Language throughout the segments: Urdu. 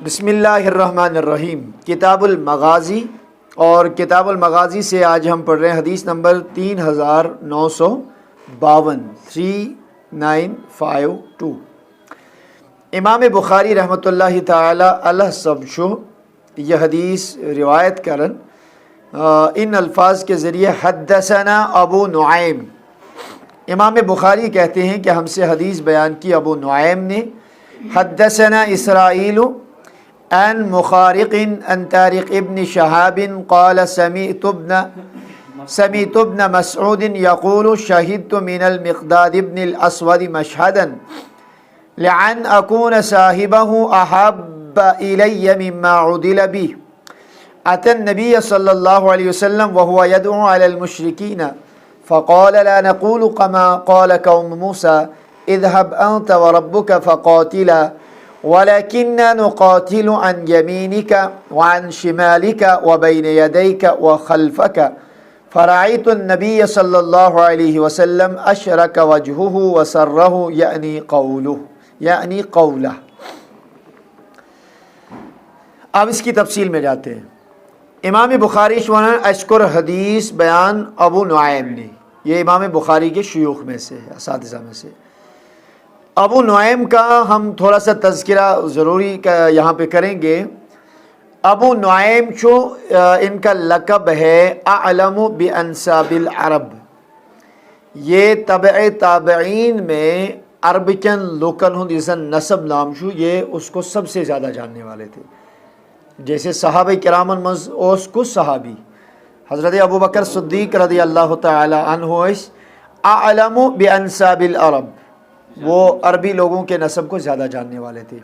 بسم اللہ الرحمن الرحیم۔ کتاب المغازی، اور کتاب المغازی سے آج ہم پڑھ رہے ہیں حدیث نمبر 3952 امام بخاری رحمۃ اللہ تعالی علیہ سب شو یہ حدیث روایت کرن ان الفاظ کے ذریعے حدثنا ابو نعیم۔ امام بخاری کہتے ہیں کہ ہم سے حدیث بیان کی ابو نعیم نے، حدثنا اسرائیل عن مخارق عن طارق ابن شهاب قال سمعت ابن مسعود يقول شهدت من المقداد ابن الأسود مشهدا لعن أكون صاحبه أحب إلي مما عدل به أتى النبي صلى الله عليه وسلم وهو يدعو على المشركين فقال لا نقول كما قال قوم موسى اذهب أنت وربك فقاتلا ولكننا نقاتل عن يمينك وعن شمالك وبين يديك وخلفك فرأيت النبي صلى الله عليه وسلم أشرك وجهه وسره يعني قوله۔ اب اس کی تفصیل میں جاتے ہیں۔ امام بخاری شوانان اشکر حدیث بیان ابو نعیم نے، یہ امام بخاری کے شیوخ میں سے ہے، اساتذہ میں سے۔ ابو نعیم کا ہم تھوڑا سا تذکرہ ضروری یہاں پہ کریں گے۔ ابو نعیم جو ان کا لقب ہے اعلم بانساب العرب، یہ تبع تابعین میں عرب کن لوکن ہوں جیسا نسب نام شو، یہ اس کو سب سے زیادہ جاننے والے تھے۔ جیسے صحابہ کرامن مز اوس کو صحابی حضرت ابو بکر صدیق رضی اللہ تعالی عنہ اعلم بانساب العرب، وہ عربی لوگوں کے نسب کو زیادہ جاننے والے تھے۔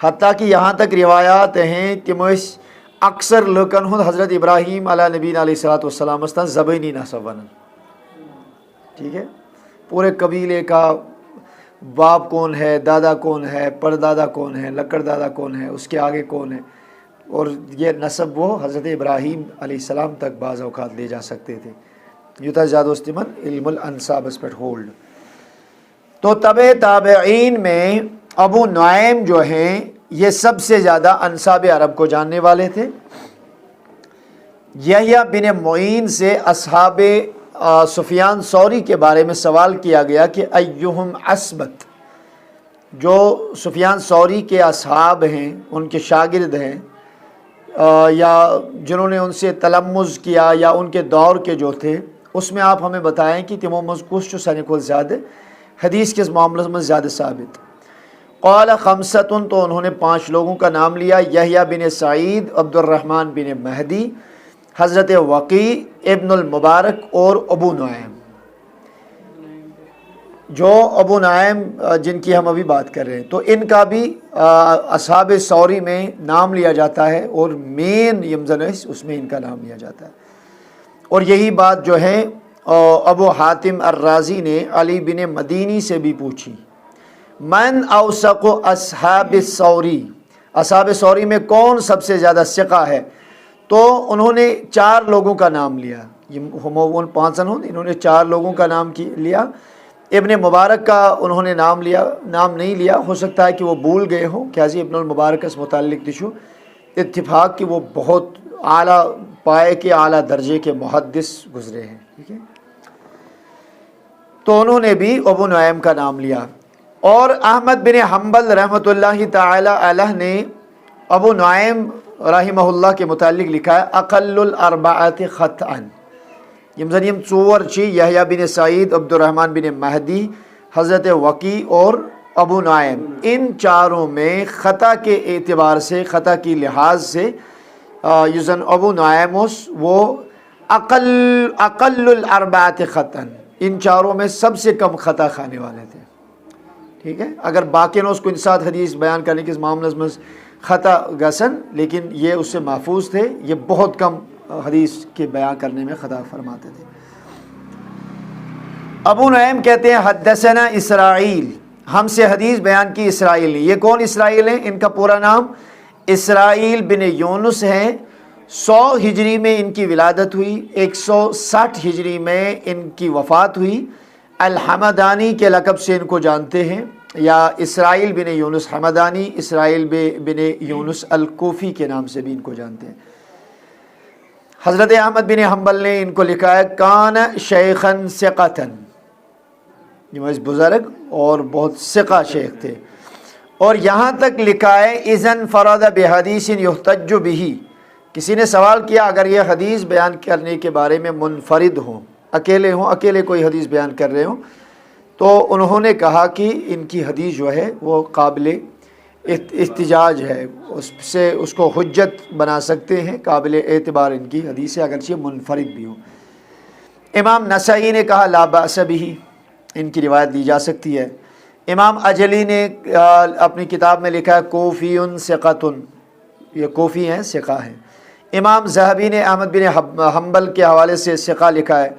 حتیٰ کہ یہاں تک روایات ہیں کہ مجھ اکثر لوکن ہوں حضرت ابراہیم علیہ نبی علیہ السلام استان زبینی نسب ونن، ٹھیک ہے، پورے قبیلے کا باپ کون ہے، دادا کون ہے، پردادا کون ہے، لکڑ دادا کون ہے، اس کے آگے کون ہے، اور یہ نسب وہ حضرت ابراہیم علیہ السلام تک بعض اوقات لے جا سکتے تھے۔ یوتا زیادہ استمن علم الانساب اس پر ہولڈ۔ تو تبع تابعین میں ابو نعیم جو ہیں یہ سب سے زیادہ انساب عرب کو جاننے والے تھے۔ یحییٰ بن معین سے اصحاب سفیان ثوری کے بارے میں سوال کیا گیا کہ ایہم اسبت، جو سفیان ثوری کے اصحاب ہیں، ان کے شاگرد ہیں، یا جنہوں نے ان سے تلمذ کیا یا ان کے دور کے جو تھے، اس میں آپ ہمیں بتائیں کہ تمو مز کس جو سنے کو زیادہ حدیث کے معاملے میں زیادہ ثابت۔ قال خمسۃ، تو انہوں نے 5 لوگوں کا نام لیا، یحییٰ بن سعید، عبد الرحمن بن مہدی، حضرت وقی ابن المبارک اور ابو نعیم۔ جو ابو نعیم جن کی ہم ابھی بات کر رہے ہیں، تو ان کا بھی اصحاب ثوری میں نام لیا جاتا ہے، اور مین یمزنس اس میں ان کا نام لیا جاتا ہے۔ اور یہی بات جو ہے ابو حاتم الرازی نے علی بن مدینی سے بھی پوچھی، من اوثق اصحاب الثوری، اصحاب ثوری میں کون سب سے زیادہ ثقہ ہے؟ تو انہوں نے 4 لوگوں کا نام لیا، یہ 5 انہوں نے 4 لوگوں کا نام لیا۔ ابن مبارک کا انہوں نے نام نہیں لیا، ہو سکتا ہے کہ وہ بھول گئے ہوں، کیا جی ابن المبارک اس متعلق تشو اتفاق کہ وہ بہت اعلیٰ پائے کے اعلیٰ درجے کے محدث گزرے ہیں، ٹھیک ہے، تو انہوں نے بھی ابو نعیم کا نام لیا۔ اور احمد بن حنبل رحمۃ اللہ تعالی علیہ نے ابو نعیم رحمہ اللہ کے متعلق لکھا ہے اقل الاربعۃ خطأ، یم 4 چی یحییٰ بن سعید، عبد الرحمن بن مہدی، حضرت وقی اور ابو نعیم، ان 4 میں خطا کے اعتبار سے، خطا کی لحاظ سے یوزن ابو نعیم وہ اقل الاربعۃ خطأ، ان 4 میں سب سے کم خطا کھانے والے تھے، ٹھیک ہے۔ اگر باقی نے اس کو انساد حدیث بیان کرنے کے معاملے میں خطا گسن، لیکن یہ اس سے محفوظ تھے، یہ بہت کم حدیث کے بیان کرنے میں خطا فرماتے تھے۔ ابو نعیم کہتے ہیں حدثنا اسرائیل، ہم سے حدیث بیان کی اسرائیل نے۔ یہ کون اسرائیل ہیں؟ ان کا پورا نام اسرائیل بن یونس ہے۔ 100 ہجری میں ان کی ولادت ہوئی، 160 ہجری میں ان کی وفات ہوئی۔ الحمدانی کے لقب سے ان کو جانتے ہیں، یا اسرائیل بن یونس حمدانی، اسرائیل بن یونس الکوفی کے نام سے بھی ان کو جانتے ہیں۔ حضرت احمد بن حنبل نے ان کو لکھا ہے کان شیخن ثقتن، یہ بزرگ اور بہت ثقہ شیخ تھے، اور یہاں تک لکھا ہے اذن فرد بحدیث یحتج بہ، کسی نے سوال کیا اگر یہ حدیث بیان کرنے کے بارے میں منفرد ہوں، اکیلے کوئی حدیث بیان کر رہے ہوں، تو انہوں نے کہا کہ ان کی حدیث جو ہے وہ قابل احتجاج ہے، اس کو حجت بنا سکتے ہیں، قابل اعتبار ان کی حدیث ہے اگرچہ منفرد بھی ہو۔ امام نسائی نے کہا لا بأس بہ، ان کی روایت لی جا سکتی ہے۔ امام اجلی نے اپنی کتاب میں لکھا ہے کوفی ثقۃ، یہ کوفی ہیں، ثقہ ہیں۔ امام ذہبی نے احمد بن حنبل کے حوالے سے ثقہ لکھا ہے۔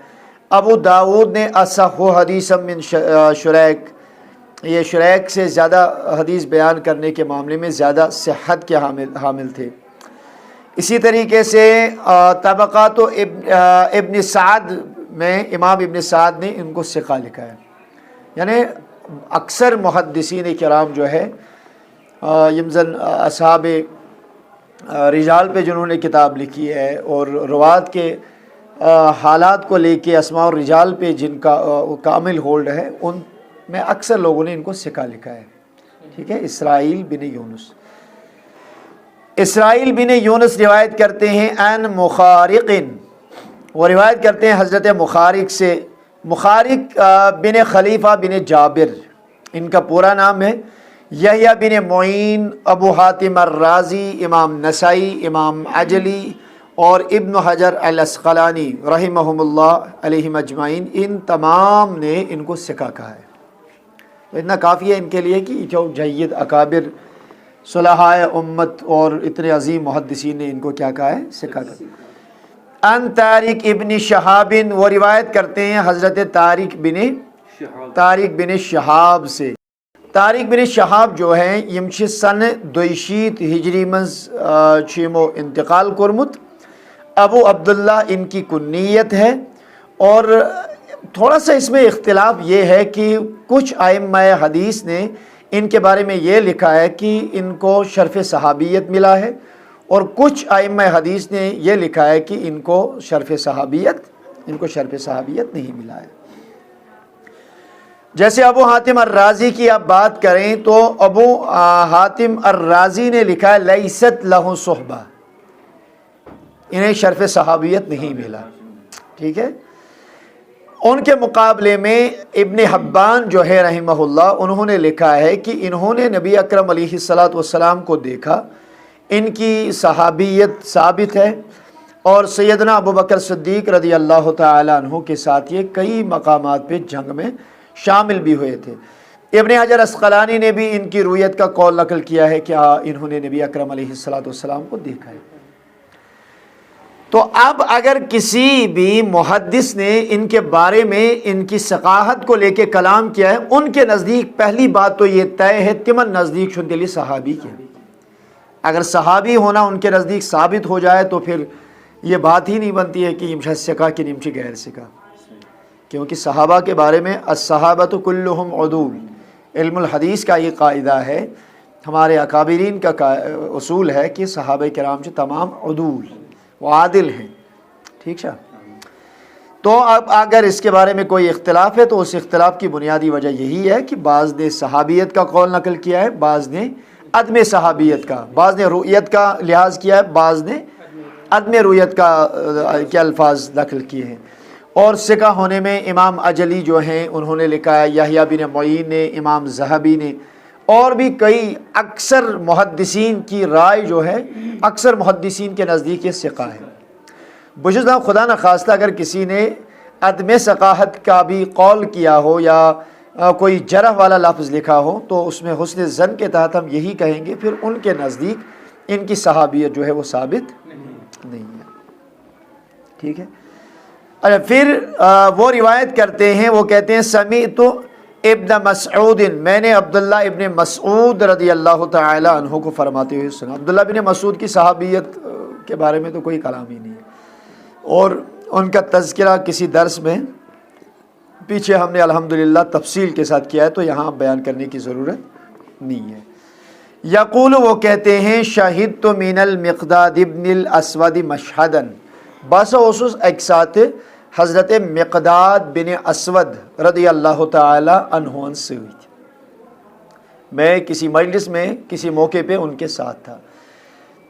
ابو داود نے اصح حدیث من شریک، یہ شریک سے زیادہ حدیث بیان کرنے کے معاملے میں زیادہ صحت کے حامل تھے۔ اسی طریقے سے طبقات ابن سعد میں امام ابن سعد نے ان کو ثقہ لکھا ہے، یعنی اکثر محدثین کرام جو ہے یمزن اصحاب رجال پہ جنہوں نے کتاب لکھی ہے اور روات کے حالات کو لے کے اسماء الرجال پہ جن کا کامل ہولڈ ہے، ان میں اکثر لوگوں نے ان کو ثقہ لکھا ہے۔ ٹھیک ہے، اسرائیل بن یونس، اسرائیل بن یونس روایت کرتے ہیں ان مخارق، وہ روایت کرتے ہیں حضرت مخارق سے، مخارق بن خلیفہ بن جابر، ان کا پورا نام ہے یحییٰ بن معین، ابو حاتم الرازی، امام نسائی، امام عجلی اور ابن حجر الاسقلانی رحمہم اللہ علیہم اجمعین، ان تمام نے ان کو ثقہ کہا ہے۔ تو اتنا کافی ہے ان کے لیے کہ جو جید اکابر صلحاء امت اور اتنے عظیم محدثین نے ان کو کیا کہا ہے، ثقہ کہا۔ ان طارق ابن شہاب، وہ روایت کرتے ہیں حضرت طارق بن شہاب سے۔ طارق بن شہاب جو ہیں یمچ سن دویشیت ہجری مز چیمو انتقال کرمت، ابو عبداللہ ان کی کنیت ہے، اور تھوڑا سا اس میں اختلاف یہ ہے کہ کچھ ائمہ حدیث نے ان کے بارے میں یہ لکھا ہے کہ ان کو شرف صحابیت ملا ہے، اور کچھ ائمہ حدیث نے یہ لکھا ہے کہ ان کو شرف صحابیت نہیں ملا ہے۔ جیسے ابو حاتم الرازی کی آپ بات کریں تو ابو حاتم الرازی نے لکھا ہے لیست لہ صحبہ، انہیں شرف صحابیت نہیں ملا۔ ٹھیک ہے، ان کے مقابلے میں ابن حبان جو ہے رحمہ اللہ، انہوں نے لکھا ہے کہ انہوں نے نبی اکرم علیہ الصلاۃ والسلام کو دیکھا، ان کی صحابیت ثابت ہے، اور سیدنا ابو بکر صدیق رضی اللہ تعالیٰ عنہ کے ساتھ یہ کئی مقامات پہ جنگ میں شامل بھی ہوئے تھے۔ ابن حجر اسقلانی نے بھی ان کی رویت کا قول نقل کیا ہے کہ انہوں نے نبی اکرم علیہ الصلاۃ والسلام کو دیکھا ہے۔ تو اب اگر کسی بھی محدث نے ان کے بارے میں ان کی ثقاہت کو لے کے کلام کیا ہے، ان کے نزدیک پہلی بات تو یہ طے ہے تمن نزدیک شندلی صحابی کے، اگر صحابی ہونا ان کے نزدیک ثابت ہو جائے تو پھر یہ بات ہی نہیں بنتی ہے کہ یمشہ سکا کہ نمشہ غیر سکا، کیونکہ صحابہ کے بارے میں الصحابۃ کلہم عدول، علم الحدیث کا یہ قاعدہ ہے، ہمارے اکابرین کا اصول ہے کہ صحابہ کرام سے تمام عدول وہ عادل ہیں۔ ٹھیک ہے، تو اب اگر اس کے بارے میں کوئی اختلاف ہے تو اس اختلاف کی بنیادی وجہ یہی ہے کہ بعض نے صحابیت کا قول نقل کیا ہے، بعض نے عدم صحابیت کا، بعض نے رؤیت کا لحاظ کیا ہے، بعض نے عدم رؤیت کا کے الفاظ نقل کیے ہیں۔ اور ثقہ ہونے میں امام اجلی جو ہیں انہوں نے لکھا ہے، یحییٰ بن معین نے، امام ذہبی نے، اور بھی کئی اکثر محدثین کی رائے جو ہے، اکثر محدثین کے نزدیک یہ ثقہ ہے۔ بجز خدا نخواستہ اگر کسی نے عدم ثقاہت کا بھی قول کیا ہو یا کوئی جرح والا لفظ لکھا ہو تو اس میں حسن ظن کے تحت ہم یہی کہیں گے پھر ان کے نزدیک ان کی صحابیت جو ہے وہ ثابت نہیں ہے۔ ٹھیک ہے، اچھا پھر وہ روایت کرتے ہیں، وہ کہتے ہیں سمیعت ابن مسعود، میں نے عبداللہ ابن مسعود رضی اللہ تعالی عنہ کو فرماتے ہوئے سنا۔ عبداللہ ابن مسعود کی صحابیت کے بارے میں تو کوئی کلام ہی نہیں ہے، اور ان کا تذکرہ کسی درس میں پیچھے ہم نے الحمدللہ تفصیل کے ساتھ کیا ہے تو یہاں بیان کرنے کی ضرورت نہیں ہے۔ یقول وہ کہتے ہیں شہدت من المقداد ابن الاسود مشہدن، بس اوسس ایک ساتھ حضرت مقداد بن اسود رضی اللہ تعالی عنہ سۭتۍ، میں کسی مجلس میں کسی موقع پہ ان کے ساتھ تھا۔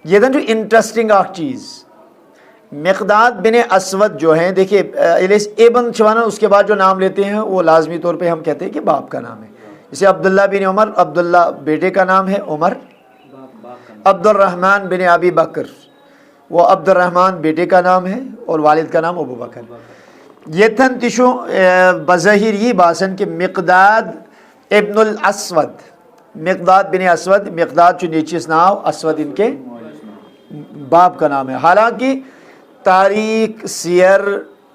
یہ جو انٹرسٹنگ آخ چیز، مقداد بن اسود جو ہیں، دیکھیے ابن چوانا اس کے بعد جو نام لیتے ہیں وہ لازمی طور پہ ہم کہتے ہیں کہ باپ کا نام ہے، جیسے عبداللہ بن عمر، عبداللہ بیٹے کا نام ہے، عمر، عبد الرحمن بن ابی بکر، وہ عبد الرحمن بیٹے کا نام ہے اور والد کا نام ابو بکر۔ یہ تھن تشو بظاہر یہ باسن کہ مقداد ابن الاسود، مقداد بن اسود، مقداد چو نیچیس ناو، اسود ان کے باپ کا نام ہے۔ حالانکہ تاریخ، سیر،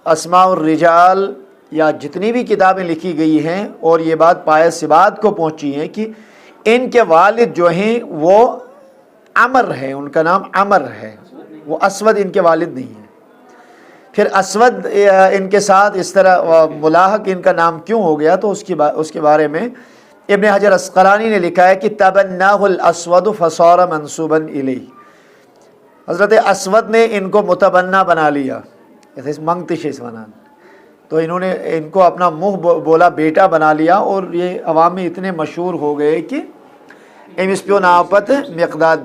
اسماء الرجال یا جتنی بھی کتابیں لکھی گئی ہیں اور یہ بات پایہ ثبات کو پہنچی ہے کہ ان کے والد جو ہیں وہ عمر ہے، ان کا نام عمر ہے، وہ اسود ان کے والد نہیں ہیں۔ پھر اسود ان کے ساتھ اس طرح ملاحق ان کا نام کیوں ہو گیا، تو اس کے بارے میں ابن حجر اسقلانی نے لکھا ہے کہ تبناہ الاسود فصار منصوبا الیہ، حضرت اسود نے ان کو متبنہ بنا لیا، منگتشس ونان، تو انہوں نے ان کو اپنا منہ بولا بیٹا بنا لیا، اور یہ عوام میں اتنے مشہور ہو گئے کہ امس پیو ناو پت مقداد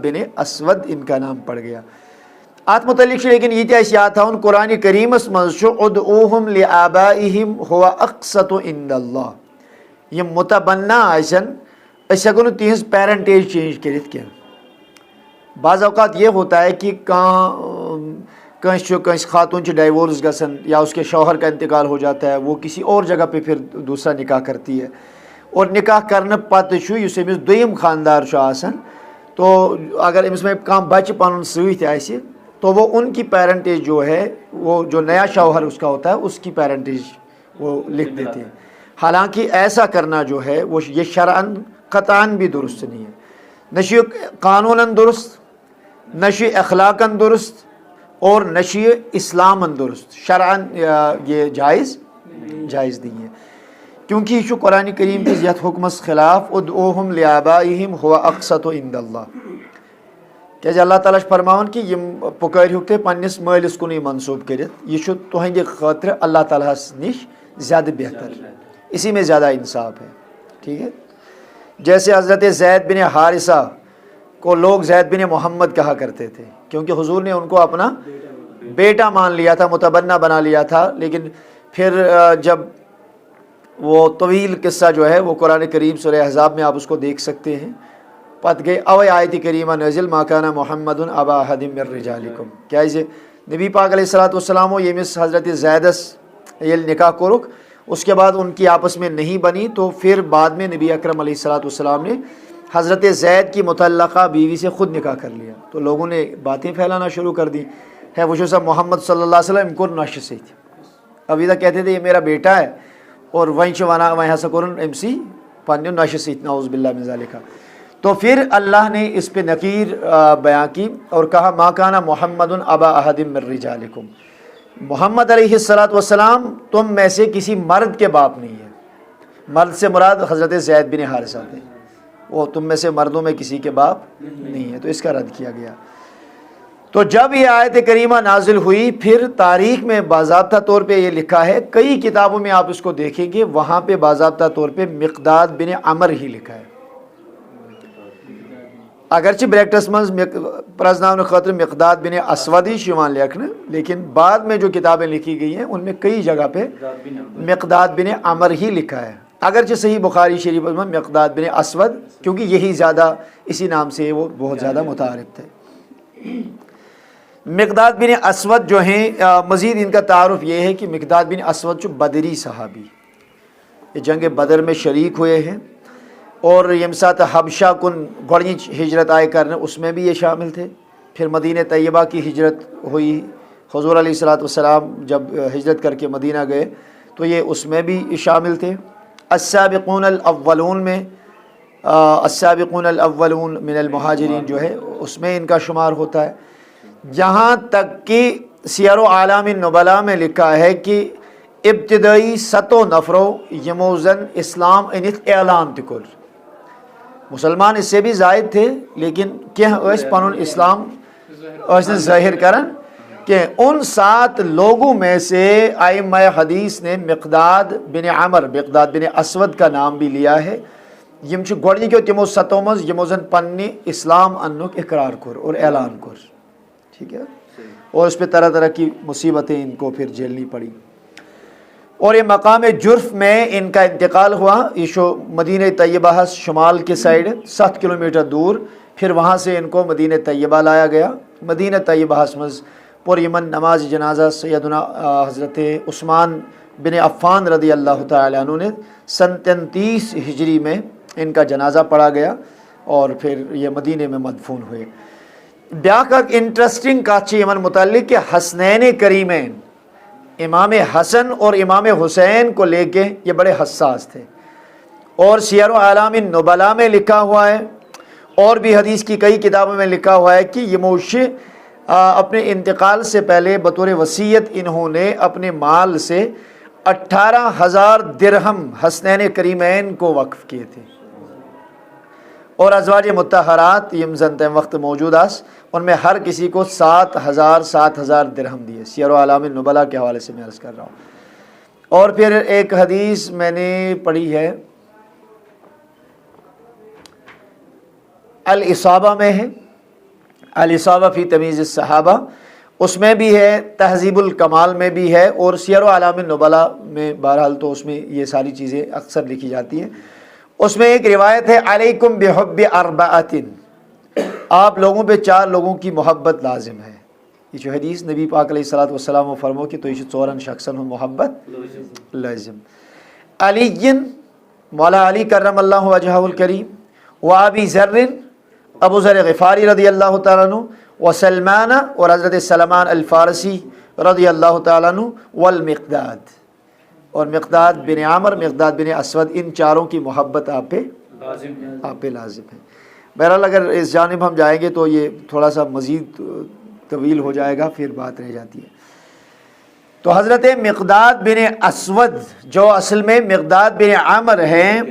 بن اسود ان کا نام پڑ گیا۔ آت متعلق لیکن یہ یاد تھا ان قرآن کریم ادعوہم لآبائہم ہوا اقسط عند اللہ، یہ متبنہ آئسن اس ہیکو نہ تہذ پیرنٹیج چینج کرت کیا۔ بعض اوقات یہ ہوتا ہے کہ کنس خاتون ڈائیورس گسن یا اس کے شوہر کا انتقال ہو جاتا ہے، وہ کسی اور جگہ پہ پھر دوسرا نکاح کرتی ہے، اور نکاح کرنے پتہ اس امس دویم خاندار آسان، تو اگر امس میں کم بچہ پن ست آسہ تو وہ ان کی پیرنٹیج جو ہے، وہ جو نیا شوہر اس کا ہوتا ہے اس کی پیرنٹیج وہ لکھ دیتے ہیں۔ حالانکہ ایسا کرنا جو ہے وہ یہ شرعاً قطعاً بھی درست نہیں ہے، نہ قانوناً درست، نہ اخلاقاً درست، اور نہ اسلاماً درست، شرعاً یہ جائز نہیں ہے، کیونکہ یہ قرآن کریم کے یت حکمس خلاف ادعوہم لآبائہم ہوا اقسط عند اللہ، کہ اللہ تعالیٰ فرماون کہ یم پکارہوک تُہۍ پننس مالس کُنُے منسوب کرت، یہ تہندِ خاطر اللہ تعالیٰ نش زیادہ بہتر، اسی میں زیادہ انصاف ہے، ٹھیک ہے۔ جیسے حضرت زید بن حارثہ کو لوگ زید بن محمد کہا کرتے تھے، کیونکہ حضور نے ان کو اپنا بیٹا مان لیا تھا، متبنہ بنا لیا تھا، لیکن پھر جب وہ طویل قصہ جو ہے وہ قرآن کریم سورہ احزاب میں آپ اس کو دیکھ سکتے ہیں، پت گئے اوے آیت کریمہ نازل ما کان محمد ابا احد من رجالکم، کیا نبی پاک علیہ الصلوۃ والسلام و یمس حضرت زیدس یل نکاح کورک، اس کے بعد ان کی آپس میں نہیں بنی، تو پھر بعد میں نبی اکرم علیہ الصلوۃ والسلام نے حضرت زید کی متعلقہ بیوی سے خود نکاح کر لیا، تو لوگوں نے باتیں پھیلانا شروع کر دی ہے وہ جو سب محمد صلی اللہ علیہ وسلم کو نش سے تھی، ابھی تک کہتے تھے یہ میرا بیٹا ہے، اور وہیں ونان وہیں ہسا کورن ام سی پنہ نش ست، نعوذ باللہ من ذالک۔ تو پھر اللہ نے اس پہ نکیر بیان کی اور کہا ما کان محمد ابا احد من رجالکم، محمد علیہ الصلوۃ والسلام تم میں سے کسی مرد کے باپ نہیں ہے، مرد سے مراد حضرت زید بن حارثہ تھے، وہ تم میں سے مردوں میں کسی کے باپ نہیں ہے، تو اس کا رد کیا گیا۔ تو جب یہ آیت کریمہ نازل ہوئی، پھر تاریخ میں باضابطہ طور پہ یہ لکھا ہے، کئی کتابوں میں آپ اس کو دیکھیں گے، وہاں پہ باضابطہ طور پہ مقداد بن عمر ہی لکھا ہے، اگرچہ بریکٹس منز پرزناؤن خاطر مقداد بن اسود ہی شیوان لکھنا، لیکن بعد میں جو کتابیں لکھی گئی ہیں ان میں کئی جگہ پہ مقداد بن عمر ہی لکھا ہے، اگرچہ صحیح بخاری شریف میں مقداد بن اسود، کیونکہ یہی زیادہ اسی نام سے وہ بہت زیادہ متعارف تھے۔ مقداد بن اسود جو ہیں، مزید ان کا تعارف یہ ہے کہ مقداد بن اسود جو بدری صحابی، یہ جنگ بدر میں شریک ہوئے ہیں، اور یم ساتھ حبشہ کن گۄڈنِچ ہجرت آئے کرنے اس میں بھی یہ شامل تھے، پھر مدینہ طیبہ کی ہجرت ہوئی، حضور علیہ الصلوۃ والسلام جب ہجرت کر کے مدینہ گئے تو یہ اس میں بھی شامل تھے۔ السابقون الاولون میں السابقون الاولون من المہاجرین جو ہے اس میں ان کا شمار ہوتا ہے، یہاں تک کہ سیر و اعلام النبلاء میں لکھا ہے کہ ابتدائی 7 نفرو یمو زن اسلام انت اعلان تکر مسلمان اس سے بھی زائد تھے لیکن کیا پن اسلام ظاہر کرن کہ ان 7 لوگوں میں سے ائمہ حدیث نے مقداد بن عمر مقداد بن اسود کا نام بھی لیا ہے. یم چھ گۄڈنِکیو تمو 7 مز یمو زن پننہِ اسلام انک اقرار کر اور اعلان کر. ٹھیک ہے, اور اس پہ طرح طرح کی مصیبتیں ان کو پھر جھیلنی پڑی. اور یہ مقام جرف میں ان کا انتقال ہوا. یہ مدینہ طیبہ شمال کے سائڈ 7 کلومیٹر دور. پھر وہاں سے ان کو مدینہ طیبہ لایا گیا. مدینہ طیبہ مز پر یمن نماز جنازہ سیدنا حضرت عثمان بن عفان رضی اللہ تعالی عنہ نے سن 33 ہجری میں ان کا جنازہ پڑھا گیا اور پھر یہ مدینہ میں مدفون ہوئے. بیاکھ اک انٹرسٹنگ کات یمن متعلق کہ حسنین کریمین امام حسن اور امام حسین کو لے کے یہ بڑے حساس تھے. اور سیر و اعلام النبلاء میں لکھا ہوا ہے اور بھی حدیث کی کئی کتابوں میں لکھا ہوا ہے کہ یہ موش اپنے انتقال سے پہلے بطور وصیت انہوں نے اپنے مال سے 18,000 درہم حسنین کریمین کو وقف کیے تھے. اور ازواج مطہرات یم زن وقت موجود آس ان میں ہر کسی کو 7,000 درہم دیے. سیر و اعلام النبلاء کے حوالے سے میں عرض کر رہا ہوں. اور پھر ایک حدیث میں نے پڑھی ہے الاصابہ میں ہے, الاصابہ فی تمیز الصحابہ, اس میں بھی ہے, تہذیب الکمال میں بھی ہے اور سیر و اعلام النبلاء میں. بہرحال تو اس میں یہ ساری چیزیں اکثر لکھی جاتی ہیں. اس میں ایک روایت ہے علیکم بحب 4، آپ لوگوں پہ 4 لوگوں کی محبت لازم ہے. یہ جو حدیث نبی پاک علیہ الصلوۃ والسلام فرمو کہ تو یہ 4 شخصن محبت لازم. علی مولا علی کرم اللہ وجہہ الکریم, و ابی ذر ابو ذر غفاری رضی اللہ تعالیٰ عنہ, و سلمان اور حضرت سلمان الفارسی رضی اللہ تعالیٰ عنہ, والمقداد اور مقداد بن عامر مقداد بن اسود. ان 4 کی محبت آپ پہ لازم ہے. بہرحال اگر اس جانب ہم جائیں گے تو یہ تھوڑا سا مزید طویل ہو جائے گا, پھر بات رہ جاتی ہے. تو حضرت مقداد بن اسود جو اصل میں مقداد بن عامر ہیں,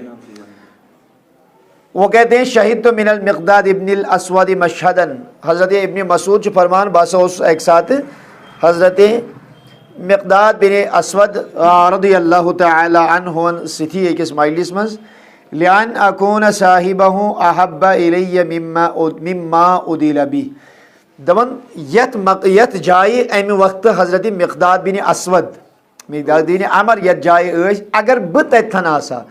وہ کہتے ہیں شہید تو من المقداد ابن الاسود مشہدن. حضرت ابن مسعود فرمان باسوس ایک ساتھ حضرت مقداد بن اسود رضی اللہ تعالی عنہ ستھی ایک اسماعیلیس مز لئن اکون صاحبہ احب الی مما ادیل بی. دمن یت جائے امی وقت حضرت مقداد بن اسود مقداد بن عمر یت جائے اگر بتن آسا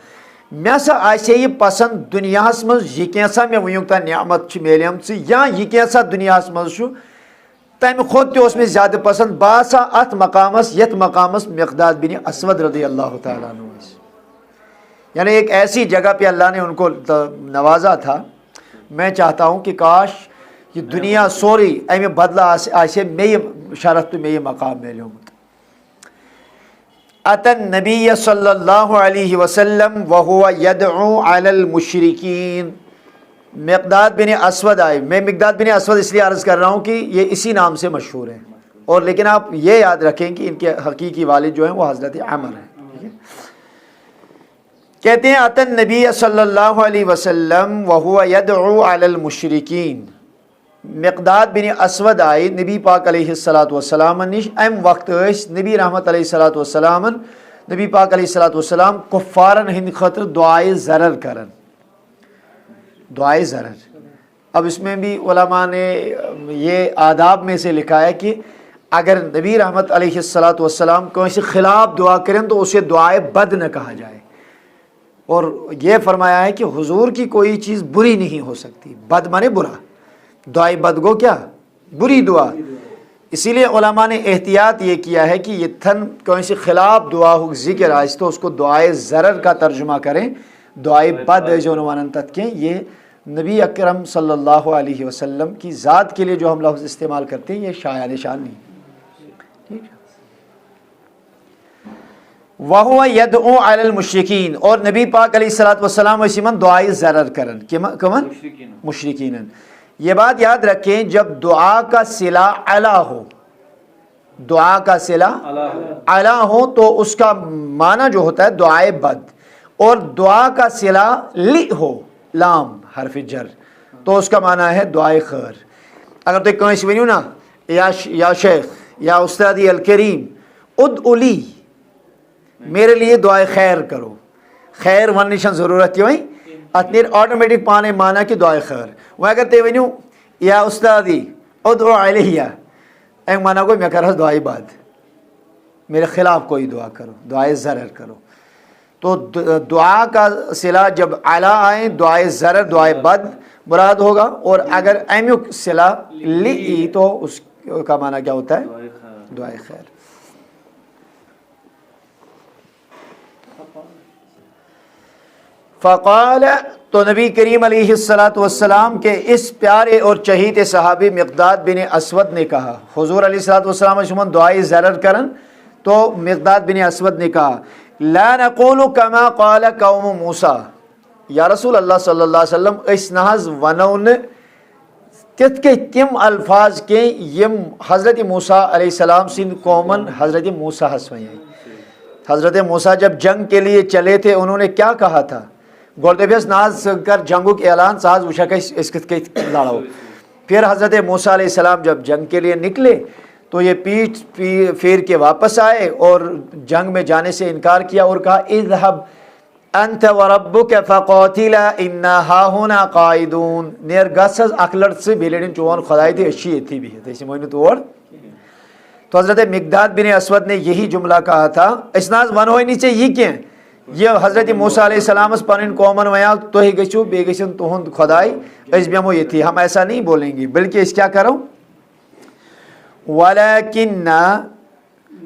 مے سا آسے یہ پسند دنیا مز یہ کیسا مے ونیک تا نعمت میلیم یا یہ کیسا دنیا مز تمہ کھت تہ میں زیادہ پسند باسا ات مقامس یت مقامس مقداد بن اسود رضی اللہ تعالیٰ عنہ. یعنی ایک ایسی جگہ پہ اللہ نے ان کو نوازا تھا. میں چاہتا ہوں کہ کاش یہ دنیا سوری امہ بدلہ آسے مے یہ شرف تو مے یہ مقام میلیومت. اتى النبی صلی اللہ علیہ وسلم وهو يدعو علی المشرکین. مقداد بن اسود آئے. میں مقداد بن اسود اس لیے عرض کر رہا ہوں کہ یہ اسی نام سے مشہور ہیں, اور لیکن آپ یہ یاد رکھیں کہ ان کے حقیقی والد جو ہیں وہ حضرت عمر ہیں. کہتے ہیں اتى النبی صلی اللہ علیہ وسلم وهو يدعو علی المشرکین. مقداد بن اسود آئے نبی پاک علیہ الصلوۃ والسلام نش. ام وقت نبی رحمت علیہ الصلوۃ والسلام نبی پاک علیہ الصلوۃ والسلام کفارن ہند خاطر دعائے ضرر کرن. دعائے ضرر. اب اس میں بھی علماء نے یہ آداب میں سے لکھا ہے کہ اگر نبی رحمت علیہ الصلوۃ والسلام کو سے خلاف دعا کریں تو اسے دعائے بد نہ کہا جائے. اور یہ فرمایا ہے کہ حضور کی کوئی چیز بری نہیں ہو سکتی. بد مانے برا, دعائے بد گو کیا بری دعا. اسی لیے علماء نے احتیاط یہ کیا ہے کہ یہ تھن کوئی سے خلاف دعا ہو ذکر آئے تو اس کو دعائے ضرر کا ترجمہ کریں. دعائے بد جو نوانن تتکیں یہ نبی اکرم صلی اللہ علیہ وسلم کی ذات کے لیے جو ہم لفظ استعمال کرتے ہیں یہ شایع نشان نہیں. وَهُوَ يَدْعُو عَلَى الْمُشْرِكِينَ. اور نبی پاک علیہ الصلوۃ والسلام اسی من دعائے ضرر کرن کمن مشرکین. یہ بات یاد رکھیں جب دعا کا صلہ علی ہو دعا کا صلہ اعلیٰ ہو تو اس کا معنی جو ہوتا ہے دعائے بد، اور دعا کا صلہ لی ہو لام حرف جر تو اس کا معنی ہے دعائے خیر۔ اگر تو کہیں ونیو نا یا شیخ یا استادی الکریم ادعو لی، میرے لیے دعائے خیر کرو، خیر ون نشان ضرورت یہ وہیں اتنی آٹومیٹک پانے مانا کہ دعائے خیر۔ وہ اگر تے ونیو یا استادی ادعو علیہ ایک مانا کوئی میں کر رہا دعائے بد، میرے خلاف کوئی دعا کرو، دعائے ضرر کرو۔ تو دعا کا صلہ جب اعلیٰ آئیں دعائے ضرر دعائے بد مراد ہوگا، اور اگر ایمیک صلہ لی تو اس کا معنی کیا ہوتا ہے دعائے خیر۔ فقال تو نبی کریم علیہ الصلاۃ والسلام کے اس پیارے اور چہیتے صحابی مقداد بن اسود نے کہا، حضور علیہ الصلاۃ والسلام شمن دعائے ضرر کرن تو مقداد بن اسود نے کہا لا نقول کما قال قوم موسیٰ، یا رسول اللہ صلی اللہ علیہ وسلم اس نحظ ونون تت کے تم الفاظ کے یم حضرت موسیٰ علیہ السلام سن قومن حضرت موسیٰ ہسوئیں۔ حضرت موسیٰ جب جنگ کے لیے چلے تھے انہوں نے کیا کہا تھا؟ گولتے بیس ناز کر جنگو کے اعلان ساز وشا کے اسکت کے لڑاؤ۔ پھر حضرت موسیٰ علیہ السلام جب جنگ کے لیے نکلے تو یہ پیٹ پھیر کے واپس آئے اور جنگ میں جانے سے انکار کیا اور کہا اذهب انت وربک فقاتلا انا ہاہنا قائدون، نیر گسز اکلٹ سے بیلڈن چوان خدای تھی اشی تھی بھی ہے اسی مہینہ توڑ۔ تو حضرت مقداد بن اسود نے یہی جملہ کہا تھا، اسناز ون ہوئی نیچے یہ کیا یہ حضرت موسیٰ علیہ السلام اس پانین قومن ویا تو ہی گچو بے گچن توہن خدای اس بیمو یہ تھی، ہم ایسا نہیں بولیں گے بلکہ اس کیا کرو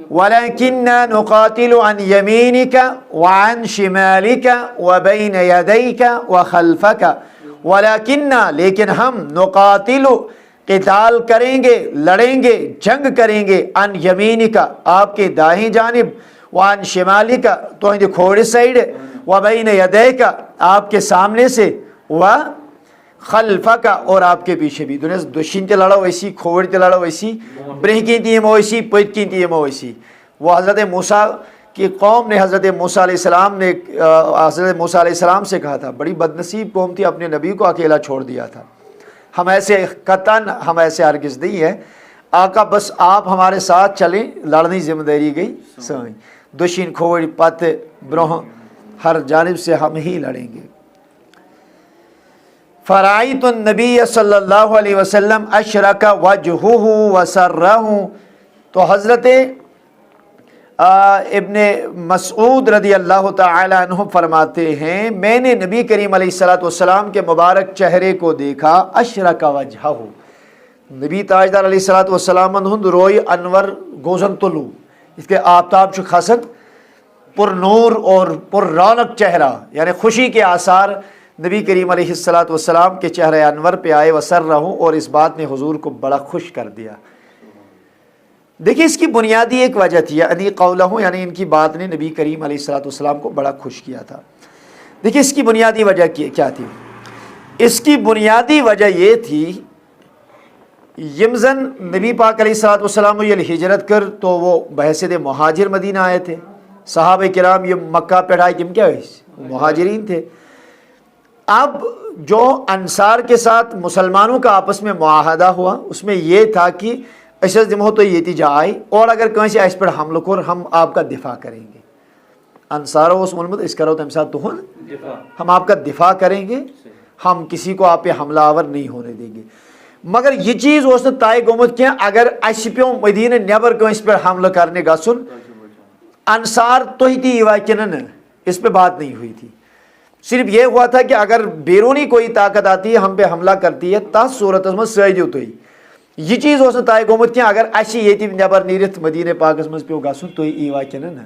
وَلَكِنَّا نُقَاتِلُ عَنْ يَمِينِكَ وَعَنْ شِمَالِكَ وَبَيْنَ يَدَيْكَ وَخَلْفَكَ وَلَكِنَّا لیکن ہم نُقَاتِلُ قتال کریں گے لڑیں گے جنگ کریں گے عن یمینک آپ کے دائیں جانب وعن شمالک تو ہندی کھوڑی سائیڈ وبین یدیک آپ کے سامنے سے خلفک اور آپ کے پیچھے بھی دنیا دشین تے لڑا ویسی کھوڑ تے لڑا ویسی برہ کی تیم ویسی پت کی تیم ویسی۔ وہ حضرت موسیٰ کی قوم نے حضرت موسیٰ علیہ السلام سے کہا تھا، بڑی بدنصیب قوم تھی، اپنے نبی کو اکیلا چھوڑ دیا تھا، ہم ایسے قطعاً ہم ایسے ہرگز نہیں ہے آقا، بس آپ ہمارے ساتھ چلیں، لڑنے ذمہ داری گئی سوئیں دشین کھوڑ پت برہ ہر جانب سے ہم ہی لڑیں گے۔ فرائیت النبی صلی اللہ علیہ وسلم اشرک وجہہ وسرہ، تو حضرت ابن مسعود رضی اللہ تعالی عنہ فرماتے ہیں میں نے نبی کریم علیہ السلام کے مبارک چہرے کو دیکھا، اشرک وجہہ نبی تاجدار علیہ السلام ہند روئی انور گوزن طلوع اس کے آفتاب چھ خاصت پر نور اور پر رونق چہرہ، یعنی خوشی کے آثار نبی کریم علیہ السلام کے چہرہ انور پہ آئے وسر رہوں، اور اس بات نے حضور کو بڑا خوش کر دیا۔ دیکھیں اس کی بنیادی ایک وجہ تھی یعنی قولہ، یعنی ان کی بات نے نبی کریم علیہ السلام کو بڑا خوش کیا تھا۔ دیکھیں اس کی بنیادی وجہ کیا تھی؟ اس کی بنیادی وجہ یہ تھی یمزن نبی پاک علیہ السلام یہ ہجرت کر تو وہ بحیثیت مہاجر مدینہ آئے تھے، صحابہ کرام یہ مکہ پڑھائے جم کیا ہوئی مہاجرین تھے۔ اب جو انصار کے ساتھ مسلمانوں کا آپس میں معاہدہ ہوا اس میں یہ تھا کہ اشد دم ہو تو یہ تیجا آئی اور اگر کہیں سے اس پر حملہ کر ہم آپ کا دفاع کریں گے، انصار و اس ملمت اس کرو تم ساتھ تو ہم آپ کا دفاع کریں گے، ہم کسی کو آپ پہ حملہ آور نہیں ہونے دیں گے۔ مگر یہ چیز اس نے طے گومت کیا اگر اس پیو مدینہ نیبر کہیں پر حملہ کرنے گا سن انصار تو ہی تھی کنن اس پہ بات نہیں ہوئی تھی، صرف یہ ہوا تھا کہ اگر بیرونی کوئی طاقت آتی ہے ہم پہ حملہ کرتی ہے تس صورت میں سجو تو یہ چیز اس نے طے گومت کیا اگر اسی یہ نیبر نیرت مدینہ پاکس مز پیو گھن تو ایوا کنن۔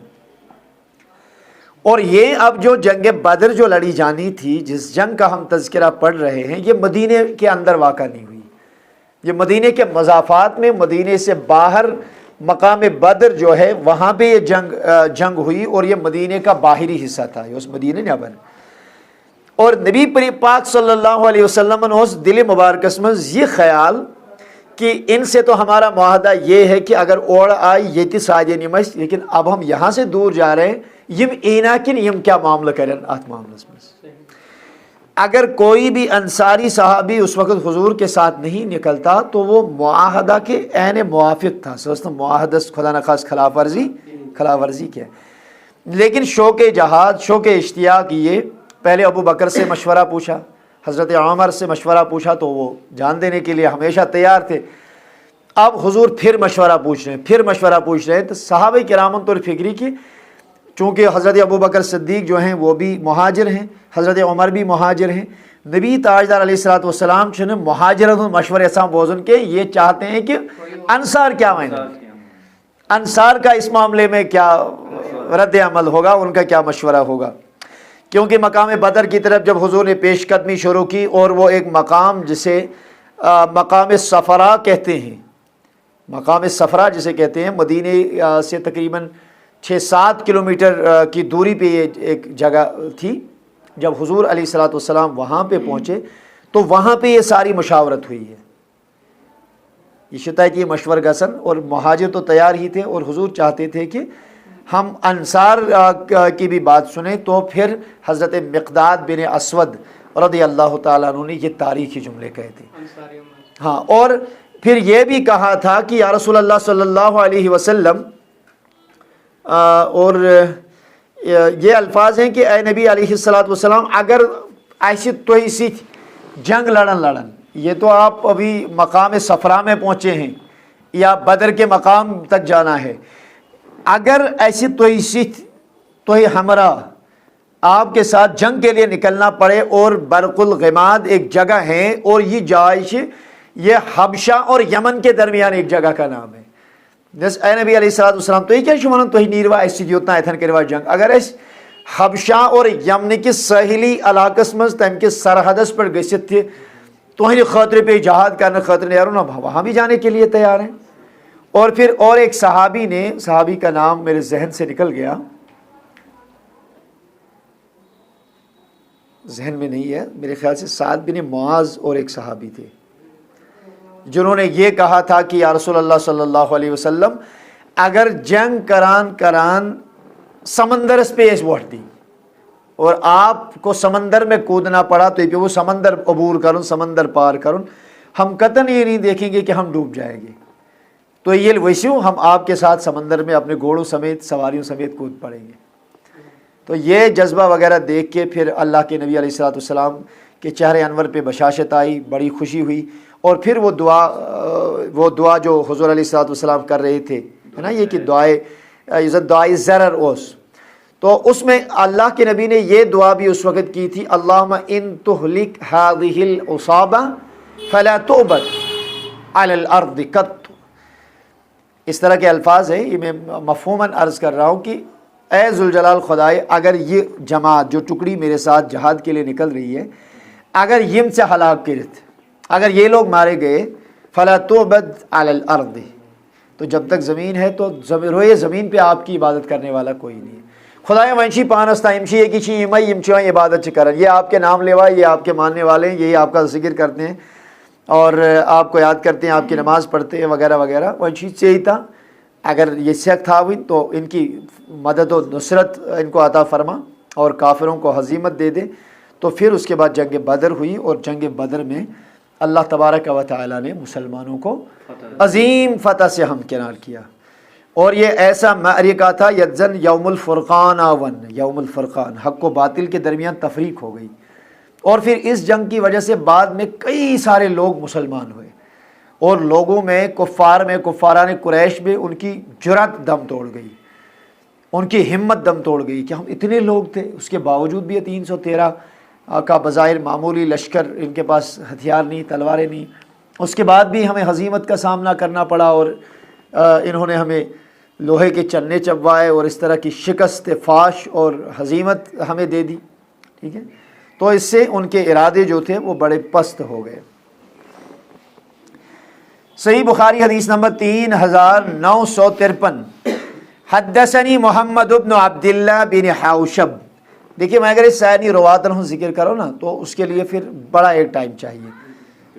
اور یہ اب جو جنگ بدر جو لڑی جانی تھی جس جنگ کا ہم تذکرہ پڑھ رہے ہیں یہ مدینہ کے اندر واقع نہیں ہوئی، یہ مدینہ کے مضافات میں مدینہ سے باہر مقام بدر جو ہے وہاں پہ یہ جنگ ہوئی اور یہ مدینہ کا باہری حصہ تھا، یہ اس مدینہ نیبر۔ اور نبی پاک صلی اللہ علیہ وسلم نے اس دل مبارکس میں یہ خیال کہ ان سے تو ہمارا معاہدہ یہ ہے کہ اگر اوڑ آئی یہ تھی ساجے نمس، لیکن اب ہم یہاں سے دور جا رہے ہیں، یم اینا کن یم کیا معاملہ کریں ات معاملس میں۔ اگر کوئی بھی انصاری صحابی اس وقت حضور کے ساتھ نہیں نکلتا تو وہ معاہدہ کے عین موافق تھا، سوچتا معاہدہ خدا نخواست خلاف ورزی کیا۔ لیکن شوق جہاد، شوق اشتیاق، یہ پہلے ابو بکر سے مشورہ پوچھا، حضرت عمر سے مشورہ پوچھا تو وہ جان دینے کے لیے ہمیشہ تیار تھے۔ اب حضور پھر مشورہ پوچھ رہے ہیں تو صحابہ کرام طور فکری کی، چونکہ حضرت ابو بکر صدیق جو ہیں وہ بھی مہاجر ہیں، حضرت عمر بھی مہاجر ہیں، نبی تاجدار علیہ الصلوۃ والسلام چھنے مہاجرت مشورے ایسا بوزن کے یہ چاہتے ہیں کہ انصار کیا معنی، انصار کا اس معاملے میں کیا رد عمل ہوگا، ان کا کیا مشورہ ہوگا۔ کیونکہ مقام بدر کی طرف جب حضور نے پیش قدمی شروع کی، اور وہ ایک مقام جسے مقام صفرا کہتے ہیں، مقام صفرا جسے کہتے ہیں، مدینہ سے تقریباً 6-7 کلومیٹر کی دوری پہ یہ ایک جگہ تھی۔ جب حضور علیہ الصلوۃ والسلام وہاں پہ پہنچے تو وہاں پہ یہ ساری مشاورت ہوئی ہے، یہ شتا ہے کہ یہ مشور گسن، اور مہاجر تو تیار ہی تھے، اور حضور چاہتے تھے کہ ہم انصار کی بھی بات سنیں۔ تو پھر حضرت مقداد بن اسود رضی اللہ تعالیٰ عنہ نے یہ تاریخی جملے کہے تھے، ہاں، اور پھر یہ بھی کہا تھا کہ یا رسول اللہ صلی اللہ علیہ وسلم، اور یہ الفاظ ہیں کہ اے نبی علیہ الصلوۃ والسلام اگر ایسی تو اسی جنگ لڑن، یہ تو آپ ابھی مقام صفرا میں پہنچے ہیں یا بدر کے مقام تک جانا ہے، اگر ایسی تو ہمراہ آپ کے ساتھ جنگ کے لیے نکلنا پڑے، اور برق الغماد ایک جگہ ہے، اور یہ جائش یہ حبشہ اور یمن کے درمیان ایک جگہ کا نام ہے۔ جس اے نبی علیہ الصلوۃ والسلام تو یہ کیا شمارن تو ہی نیروا ایسی دیوتنا ایتھن کے روا جنگ، اگر اس حبشہ اور یمن کے ساحلی علاقس مز تم کے سرحدس پر گست تھے تو ہی خاطر پہ جہاد کرنے خاطر نیارو نا، وہاں بھی جانے کے لیے تیار ہیں۔ اور پھر اور ایک صحابی کا نام میرے ذہن سے نکل گیا، ذہن میں نہیں ہے، میرے خیال سے سعد بن معاذ اور ایک صحابی تھے جنہوں نے یہ کہا تھا کہ یا رسول اللہ صلی اللہ علیہ وسلم اگر جنگ کران سمندرس پہ اس وقت دی اور آپ کو سمندر میں کودنا پڑا تو یہ وہ سمندر عبور کرن، سمندر پار کرن، ہم قطعاً یہ نہیں دیکھیں گے کہ ہم ڈوب جائیں گے، تو یہ ویسیوں ہم آپ کے ساتھ سمندر میں اپنے گھوڑوں سمیت سواریوں سمیت کود پڑیں گے۔ تو یہ جذبہ وغیرہ دیکھ کے پھر اللہ کے نبی علیہ الصلوۃ والسلام کے چہرے انور پہ بشاشت آئی، بڑی خوشی ہوئی، اور پھر وہ دعا جو حضور علیہ الصلوۃ والسلام کر رہے تھے ہے نا، یہ کہ دعائے ضرر اوس، تو اس میں اللہ کے نبی نے یہ دعا بھی اس وقت کی تھی، اللہم ان تہلک ہذہ العصابہ فلا تعبد علی الارض قط۔ اس طرح کے الفاظ ہیں، یہ میں مفہوماً عرض کر رہا ہوں کہ اے ذوالجلال خدائے اگر یہ جماعت جو ٹکڑی میرے ساتھ جہاد کے لیے نکل رہی ہے اگر یم سے ہلاک کرت، اگر یہ لوگ مارے گئے، فلا تعبد علی الارض، تو جب تک زمین ہے تو روئے زمین پہ آپ کی عبادت کرنے والا کوئی نہیں ہے۔ خدایا ونشی پانستا امشی ایک چی امئی امچوائیں عبادت کرن، یہ آپ کے نام لیوا، یہ آپ کے ماننے والے ہیں، یہی آپ کا ذکر کرتے ہیں اور آپ کو یاد کرتے ہیں، آپ کی نماز پڑھتے ہیں وغیرہ وغیرہ۔ ونشی چیتا اگر یہ شک تھا ہوئی تو ان کی مدد و نصرت ان کو عطا فرما اور کافروں کو ہزیمت دے دے۔ تو پھر اس کے بعد جنگ بدر ہوئی، اور جنگ بدر میں اللہ تبارک و تعالیٰ نے مسلمانوں کو عظیم فتح سے ہمکنار کیا، اور یہ ایسا معرکہ تھا یزن یوم الفرقان آون، یوم الفرقان، حق و باطل کے درمیان تفریق ہو گئی، اور پھر اس جنگ کی وجہ سے بعد میں کئی سارے لوگ مسلمان ہوئے، اور لوگوں میں کفاران قریش میں ان کی جرأت دم توڑ گئی، ان کی ہمت دم توڑ گئی کہ ہم اتنے لوگ تھے، اس کے باوجود بھی 313 کا بظاہر معمولی لشکر، ان کے پاس ہتھیار نہیں، تلواریں نہیں، اس کے بعد بھی ہمیں ہزیمت کا سامنا کرنا پڑا، اور انہوں نے ہمیں لوہے کے چنے چبوائے اور اس طرح کی شکست فاش اور ہزیمت ہمیں دے دی، ٹھیک ہے۔ تو اس سے ان کے ارادے جو تھے وہ بڑے پست ہو گئے۔ صحیح بخاری حدیث نمبر 3953، حدثنی محمد بن عبداللہ بن حوشب۔ دیکھیے میں اگر اس ثانی رواتن ہوں ذکر کرو نا تو اس کے لیے پھر بڑا ایک ٹائم چاہیے،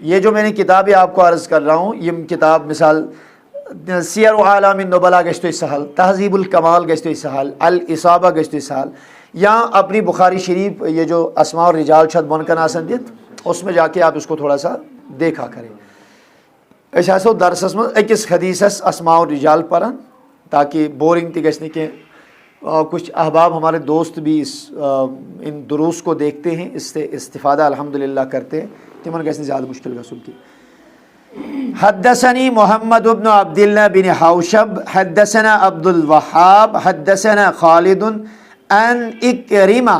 یہ جو میں نے کتابیں آپ کو عرض کر رہا ہوں، یہ کتاب مثال سیر و اعلام النبلاء گشتو سہل، تہذیب الکمال گشتو سہل، الاصابہ گشتو سہل، یا اپنی بخاری شریف یہ جو اسماء اور رجال چھت بن کر آسن دیت، اس میں جا کے آپ اس کو تھوڑا سا دیکھا کریں. ایسا سو درسس میں اکس حدیثس اسماء اور رجال پرن تاکہ بورنگ تھی گژھنے کے. کچھ احباب ہمارے دوست بھی ان دروس کو دیکھتے ہیں، اس سے استفادہ الحمدللہ کرتے ہیں، تمن گژھنے زیادہ مشکل گژھن کی. حدثني محمد بن عبد الله بن حوشب حدثنا عبد الوهاب حدثنا خالد عن اکرمہ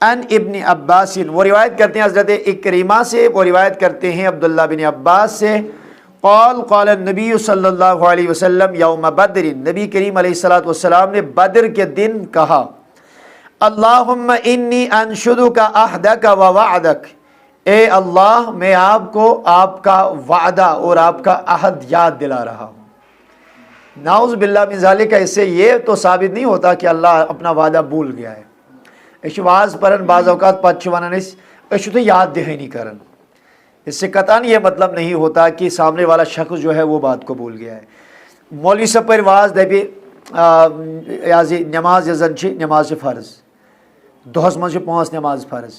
عن ابن عباس. وہ روایت کرتے ہیں حضرت اکرمہ سے، وہ روایت کرتے ہیں عبداللہ بن عباس سے. قال النبی صلی اللہ علیہ وسلم یوم بدر، نبی کریم علیہ الصلوۃ والسلام نے بدر کے دن کہا، اللہم انی انشدک عہدک و وعدک، اے اللہ میں آپ کو آپ کا وعدہ اور آپ کا عہد یاد دلا رہا ہوں. نعوذ باللہ من ذالک، اس سے یہ تو ثابت نہیں ہوتا کہ اللہ اپنا وعدہ بھول گیا ہے. اس واز پرن بعض اوقات پتہ ونان اس تو یاد دہانی کرن، اس سے قطعاً یہ مطلب نہیں ہوتا کہ سامنے والا شخص جو ہے وہ بات کو بھول گیا ہے. مولوی صاحب پر واز دپی نماز یزن نماز فرض، دہس مز 5 نماز فرض،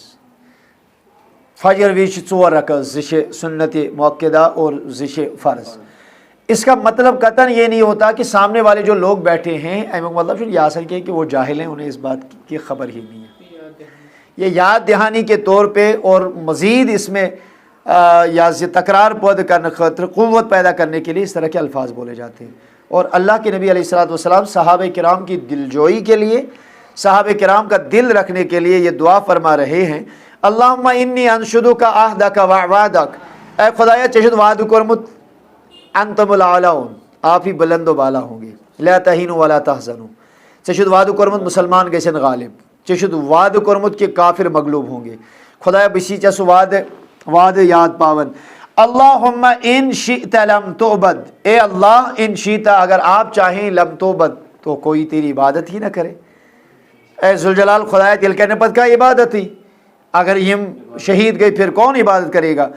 فجر وز 4 رکعت، زش سنت موقدہ اور زش فرض. اس کا مطلب قطعاً یہ نہیں ہوتا کہ سامنے والے جو لوگ بیٹھے ہیں امیک مطلب یہ آ سکے کہ وہ جاہل ہیں، انہیں اس بات کی خبر ہی نہیں ہے. یہ یاد دہانی کے طور پہ اور مزید اس میں یا تکرار پود کرنے خاطر قوت پیدا کرنے کے لیے اس طرح کے الفاظ بولے جاتے ہیں. اور اللہ کے نبی علیہ الصلوۃ والسلام صحابہ کرام کی دلجوئی کے لیے، صحابہ کرام کا دل رکھنے کے لیے یہ دعا فرما رہے ہیں، اللہم انی انشدک عہدک و وعدک، اے خدایا چشد وعد کرمت انتم الاعلون، آپ ہی بلند و بالا ہوں گے، لا تہینوا ولا تحزنوا، چشد وعد کرمت مسلمان گژھن غالب، چشد وعد کرمت کہ کافر مغلوب ہوں گے. خدایا بسی چس وعد یاد پاون. اللہم ان شئت لم تعبد، اے اللہ ان شئت اگر آپ چاہیں لم تعبد تو کوئی تیری عبادت ہی نہ کرے. اے ذوالجلال خدایا دل کرنے پت کا عبادت ہی، اگر یہ شہید گئی پھر کون عبادت کرے گا.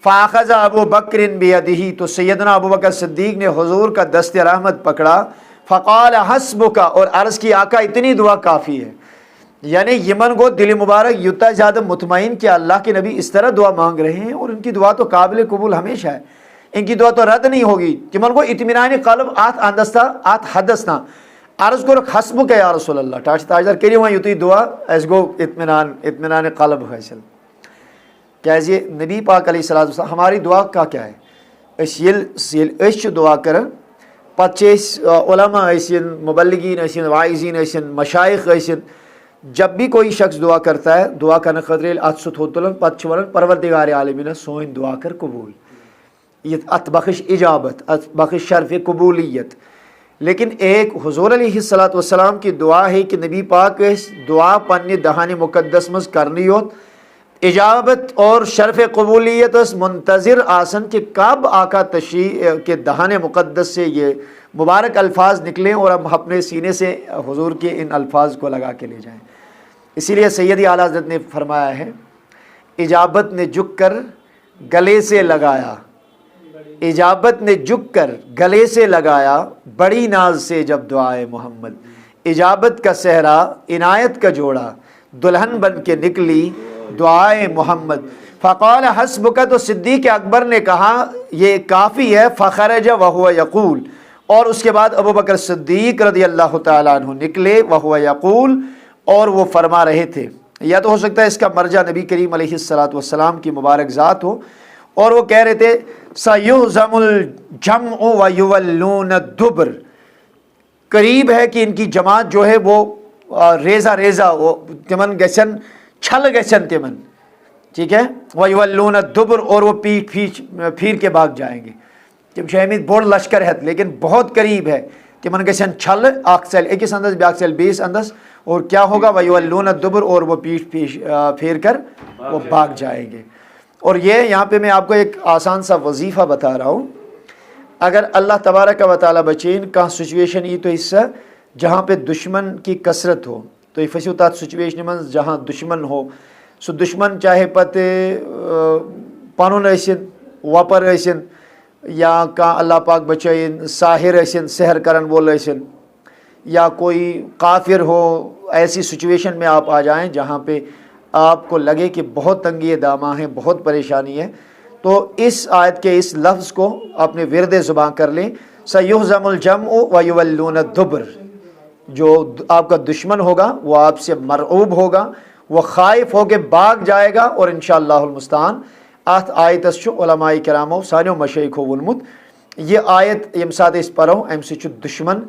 فاخذ ابو بکر بیدہ، تو سیدنا ابو بکر صدیق نے حضور کا دست رحمت پکڑا. فقال حسبک، اور عرض کی آقا اتنی دعا کافی ہے. یعنی یمن کو دل مبارک یوتا زیادہ مطمئن کہ اللہ کے نبی اس طرح دعا مانگ رہے ہیں اور ان کی دعا تو قابل قبول ہمیشہ ہے، ان کی دعا تو رد نہیں ہوگی. یمن کو اطمینان قلب آت اندستا آت حدثنا عرض کو حسبک یا رسول اللہ، ٹاچ تاجدار کریو وہاں یوتی دعا اس کو اطمینان قلب حاصل. کیازِ نبی پاک علیہ الصلوۃ والسلام ہماری دعا کا کیا ہے، اس دعا کرن پتہ علماء ٲسِن، مبلغین ٲسِن، واعظین ٲسِن، مشائخ ٲسِن، جب بھی کوئی شخص دعا کرتا ہے دعا کرنے خاطر ات سہ تھوٚد تُلان پتہ ونان پروردگار عالمین سون دعا کر قبول، یہ ات بخش اجابت، ات بخش شرف قبولیت. لیکن ایک حضور علیہ الصلوۃ والسلام کی دعا ہے کہ نبی پاک دعا پنہ دہان مقدس مز کرنی یوت، اجابت اور شرف قبولیت اس منتظر آسن کہ کب آقا تشریح کے دہان مقدس سے یہ مبارک الفاظ نکلیں اور ہم اپنے سینے سے حضور کے ان الفاظ کو لگا کے لے جائیں. اسی لیے سیدی اعلیٰ حضرت نے فرمایا ہے، اجابت نے جھک کر گلے سے لگایا، اجابت نے جھک کر گلے سے لگایا بڑی ناز سے جب دعائے محمد، اجابت کا صحرا عنایت کا جوڑا دلہن بن کے نکلی دعائے محمد. فقال حسبک، تو صدیق اکبر نے کہا یہ کافی ہے. فخرج وہو یقول، اور اس کے بعد ابو بکر صدیق رضی اللہ تعالیٰ عنہ نکلے، وہو یقول، اور وہ فرما رہے تھے. یا تو ہو سکتا ہے اس کا مرجع نبی کریم علیہ الصلوۃ والسلام کی مبارک ذات ہو، اور وہ کہہ رہے تھے سیہزم الجمع ویولون الدبر، قریب ہے کہ ان کی جماعت جو ہے وہ ریزہ ریزہ وہ تمن گچن چھل گچن تمن، ٹھیک ہے، ویولون الدبر، اور وہ پیٹ پھیر کے بھاگ جائیں گے. تم شہمید بوڑ لشکر ہے لیکن بہت قریب ہے، تمن گچن چھل اخ چل اکس اندس بیاکھ چل 20 اندس، اور کیا ہوگا ویولون الدبر، اور وہ پیٹ پھیر کر وہ بھاگ جائیں گے. اور یہ یہاں پہ میں آپ کو ایک آسان سا وظیفہ بتا رہا ہوں. اگر اللہ تبارک و تعالیٰ بچین کہاں سچویشن ای تو اس جہاں پہ دشمن کی کثرت ہو تو یہ پھسو تات سچویشن من جہاں دشمن ہو، سو دشمن چاہے پتہ پانون ٲسِن وپر ٲسِن یا کانٛہہ اللہ پاک بچائن ساحر ٲسِن سحر کرن وول ٲسِن یا کوئی کافر ہو، ایسی سچویشن میں آپ آ جائیں جہاں پہ آپ کو لگے کہ بہت تنگی داماں ہے، بہت پریشانی ہے، تو اس آیت کے اس لفظ کو اپنے ورد زبان کر لیں، سَيُهْزَمُ الْجَمْعُ وَيُوَلُّونَ الدُّبُرَ۔ جو آپ کا دشمن ہوگا وہ آپ سے مرعوب ہوگا، وہ خائف ہو کے بھاگ جائے گا، اور انشاءاللہ المستعان ات آیتس چھُ علماء کرامو سانیو مشایخو وونمُت یہ آیت یم سات اس پرو ام سے دشمن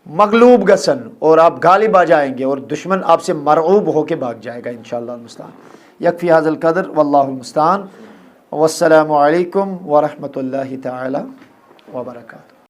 مغلوب گسن اور آپ غالب آ جائیں گے، اور دشمن آپ سے مرعوب ہو کے بھاگ جائے گا انشاءاللہ المستعان۔ یکفی ھذا القدر واللہ المستعان، والسلام علیکم ورحمۃ اللہ تعالی وبرکاتہ۔